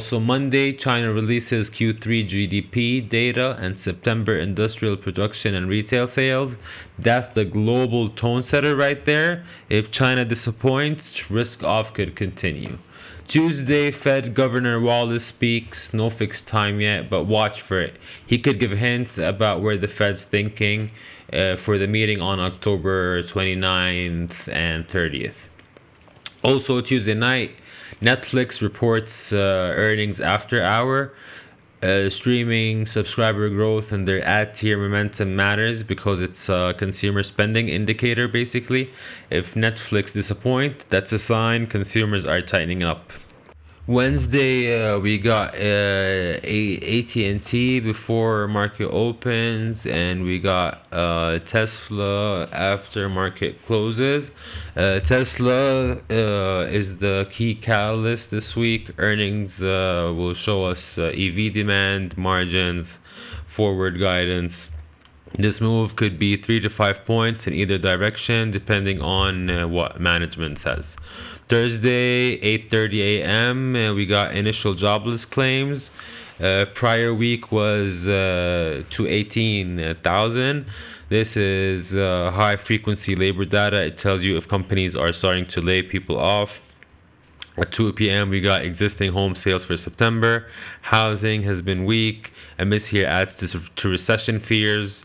Also, Monday, China releases Q3 GDP data and September industrial production and retail sales. That's the global tone setter right there. If China disappoints, risk off could continue. Tuesday, Fed Governor Wallace speaks. No fixed time yet, but watch for it. He could give hints about where the Fed's thinking for the meeting on October 29th and 30th. Also, Tuesday night, Netflix reports earnings after hour. Streaming subscriber growth and their ad tier momentum matters because it's a consumer spending indicator, basically. If Netflix disappoint, that's a sign consumers are tightening up. Wednesday, we got AT&T before market opens, and we got Tesla after market closes. Tesla is the key catalyst this week. Earnings will show us EV demand, margins, forward guidance. This move could be 3 to 5 points in either direction, depending on what management says. Thursday, 8:30 a.m. We got initial jobless claims. Prior week was 218,000. This is high frequency labor data. It tells you if companies are starting to lay people off. At 2 p.m., we got existing home sales for September. Housing has been weak. A miss here adds to recession fears.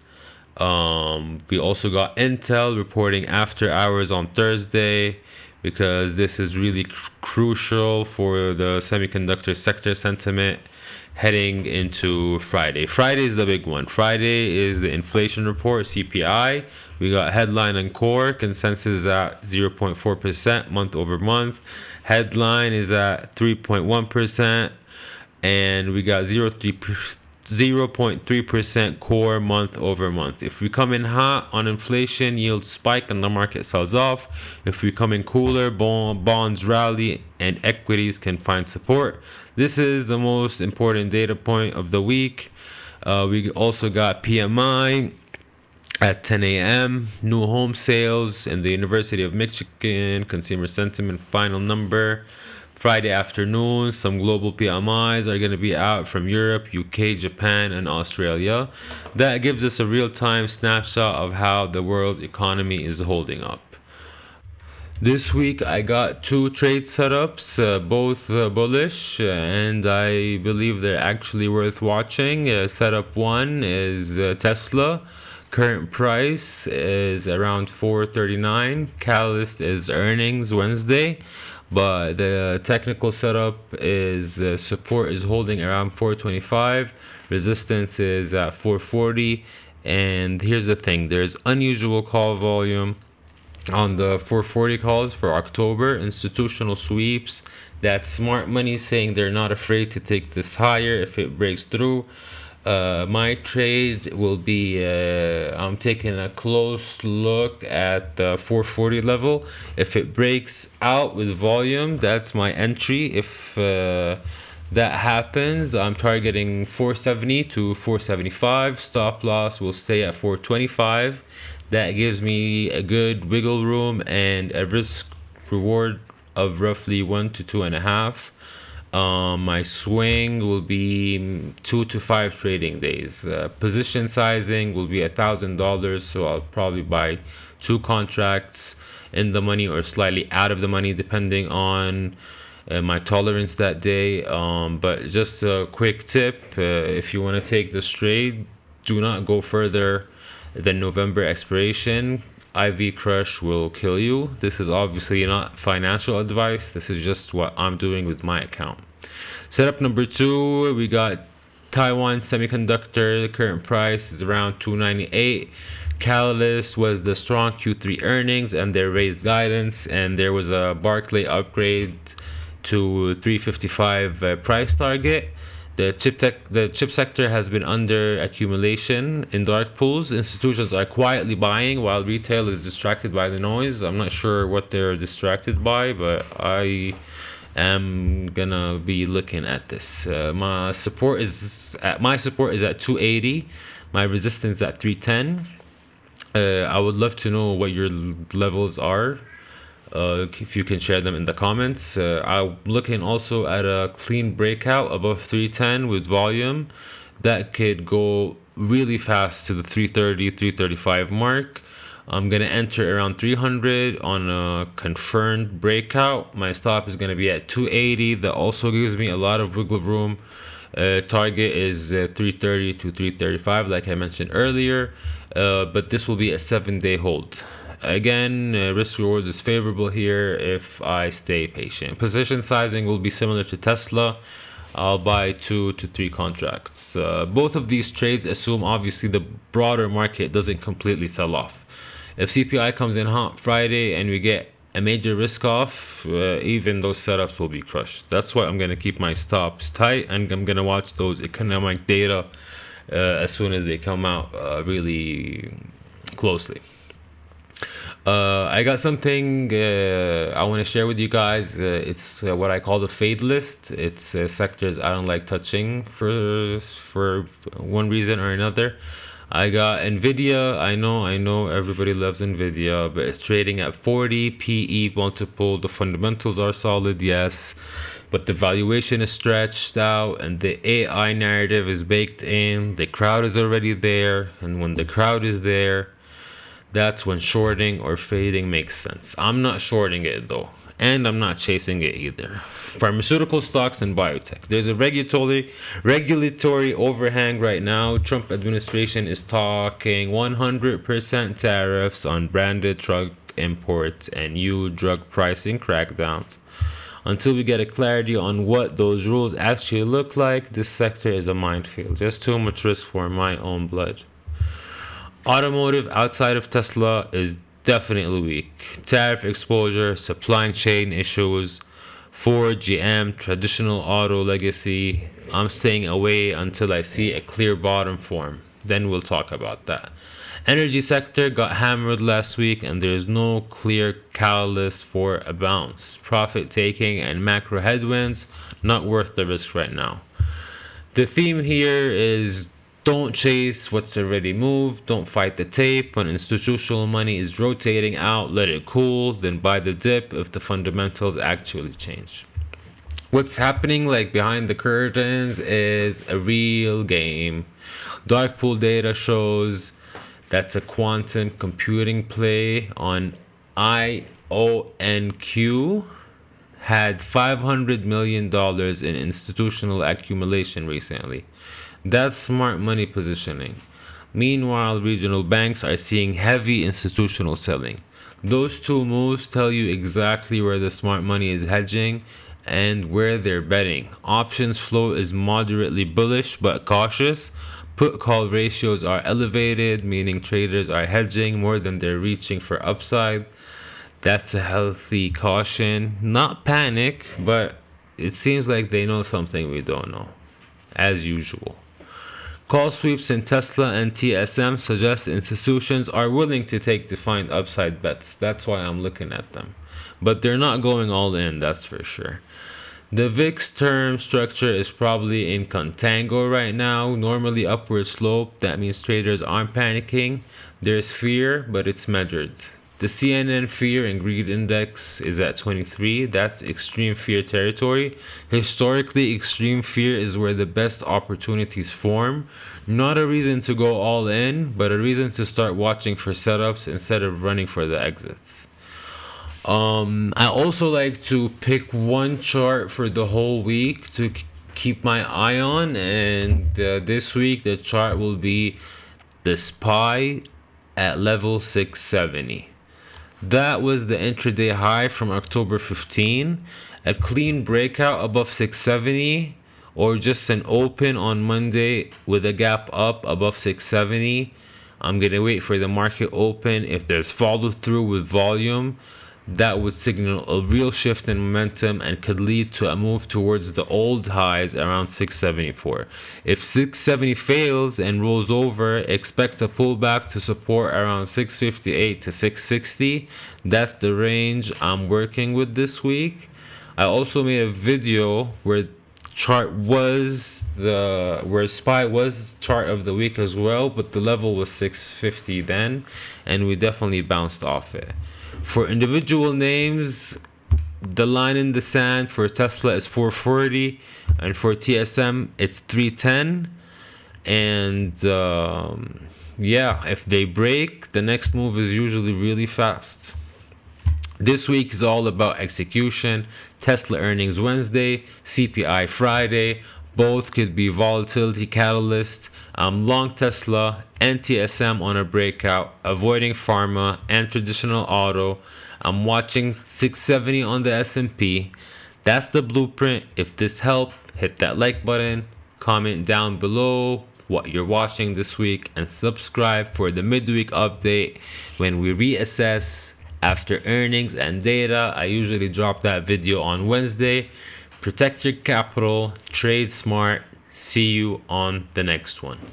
We also got Intel reporting after hours on Thursday, because this is really crucial for the semiconductor sector sentiment heading into Friday. Friday is the big one. Friday is the inflation report, CPI. We got headline and core. Consensus at 0.4% month over month. Headline is at 3.1%. And we got 0.3% core month over month. If we come in hot on inflation, yields spike and the market sells off. If we come in cooler, bonds rally and equities can find support. This is the most important data point of the week. We also got PMI at 10 a.m. New home sales in the University of Michigan, consumer sentiment final number. Friday afternoon, some global PMIs are going to be out from Europe, UK, Japan, and Australia. That gives us a real-time snapshot of how the world economy is holding up. This week, I got 2 trade setups, both bullish, and I believe they're actually worth watching. Setup 1 is Tesla. Current price is around $4.39. Catalyst is earnings Wednesday. But the technical setup is support is holding around 425, resistance is at 440, and here's the thing: there's unusual call volume on the 440 calls for October. Institutional sweeps. That's smart money saying they're not afraid to take this higher if it breaks through. My trade will be, I'm taking a close look at the 440 level. If it breaks out with volume, that's my entry. If that happens, I'm targeting 470 to 475. Stop loss will stay at 425. That gives me a good wiggle room and a risk reward of roughly 1 to 2.5. My swing will be 2 to 5 trading days. Position sizing will be $1,000, so I'll probably buy 2 contracts in the money or slightly out of the money, depending on my tolerance that day. But just a quick tip: if you want to take this trade, do not go further than November expiration. IV crush will kill you. This is obviously not financial advice. This is just what I'm doing with my account. Setup number 2, we got Taiwan Semiconductor. Current price is around 298. Catalyst was the strong Q3 earnings and their raised guidance, and there was a Barclay upgrade to 355 price target. The chip sector has been under accumulation in dark pools. Institutions are quietly buying while retail is distracted by the noise. I'm not sure what they're distracted by, but I am gonna be looking at this. My support is at 280. My resistance at 310. I would love to know what your levels are If you can share them in the comments. I'm looking also at a clean breakout above 310 with volume that could go really fast to the 330, 335 mark. I'm gonna enter around 300 on a confirmed breakout. My stop is gonna be at 280. That also gives me a lot of wiggle room. Target is 330 to 335, like I mentioned earlier. But this will be a 7-day hold. Again, risk reward is favorable here if I stay patient. Position sizing will be similar to Tesla. I'll buy 2 to 3 contracts. Both of these trades assume obviously the broader market doesn't completely sell off. If CPI comes in hot Friday and we get a major risk off, even those setups will be crushed. That's why I'm going to keep my stops tight, and I'm going to watch those economic data as soon as they come out really closely. I got something I want to share with you guys. It's what I call the fade list. It's sectors I don't like touching for one reason or another. I got Nvidia. I know everybody loves Nvidia, but it's trading at 40 PE multiple. The fundamentals are solid, yes, but the valuation is stretched out and the AI narrative is baked in. The crowd is already there, and when the crowd is there, that's when shorting or fading makes sense. I'm not shorting it though, and I'm not chasing it either. Pharmaceutical stocks and biotech. There's a regulatory overhang right now. Trump administration is talking 100% tariffs on branded drug imports and new drug pricing crackdowns. Until we get a clarity on what those rules actually look like, this sector is a minefield. Just too much risk for my own blood. Automotive outside of Tesla is definitely weak. Tariff exposure, supply chain issues, Ford, GM, traditional auto legacy. I'm staying away until I see a clear bottom form. Then we'll talk about that. Energy sector got hammered last week and there's no clear catalyst for a bounce. Profit taking and macro headwinds, not worth the risk right now. The theme here is don't chase what's already moved. Don't fight the tape. When institutional money is rotating out, let it cool. Then buy the dip if the fundamentals actually change. What's happening like behind the curtains is a real game. Dark pool data shows that's a quantum computing play on IONQ. Had $500 million in institutional accumulation recently. That's smart money positioning. Meanwhile, regional banks are seeing heavy institutional selling. Those two moves tell you exactly where the smart money is hedging and where they're betting. Options flow is moderately bullish but cautious. Put call ratios are elevated, meaning traders are hedging more than they're reaching for upside. That's a healthy caution. Not panic, but it seems like they know something we don't know, as usual. Call sweeps in Tesla and TSM suggest institutions are willing to take defined upside bets. That's why I'm looking at them. But they're not going all in, that's for sure. The VIX term structure is probably in contango right now. Normally upward slope, that means traders aren't panicking. There's fear, but it's measured. The CNN fear and greed index is at 23. That's extreme fear territory. Historically, extreme fear is where the best opportunities form. Not a reason to go all in, but a reason to start watching for setups instead of running for the exits. I also like to pick one chart for the whole week to keep my eye on, and this week the chart will be the SPY at level 670. That was the intraday high from October 15. A clean breakout above 670 or just an open on Monday with a gap up above 670. I'm going to wait for the market open. If there's follow through with volume, that would signal a real shift in momentum and could lead to a move towards the old highs around 674. If 670 fails and rolls over, expect a pullback to support around 658 to 660. That's the range I'm working with this week. I also made a video where SPY was chart of the week as well, but the level was 650 then, and we definitely bounced off it. For individual names, the line in the sand for Tesla is 440, and for TSM it's 310. And yeah, if they break, the next move is usually really fast. This week is all about execution. Tesla earnings Wednesday, CPI Friday. Both could be volatility catalyst. I'm long Tesla and TSM on a breakout, avoiding pharma and traditional auto. I'm watching 670 on the S&P. That's the blueprint. If this helped, hit that like button, comment down below what you're watching this week, and subscribe for the midweek update when we reassess after earnings and data. I usually drop that video on Wednesday. Protect your capital, trade smart. See you on the next one.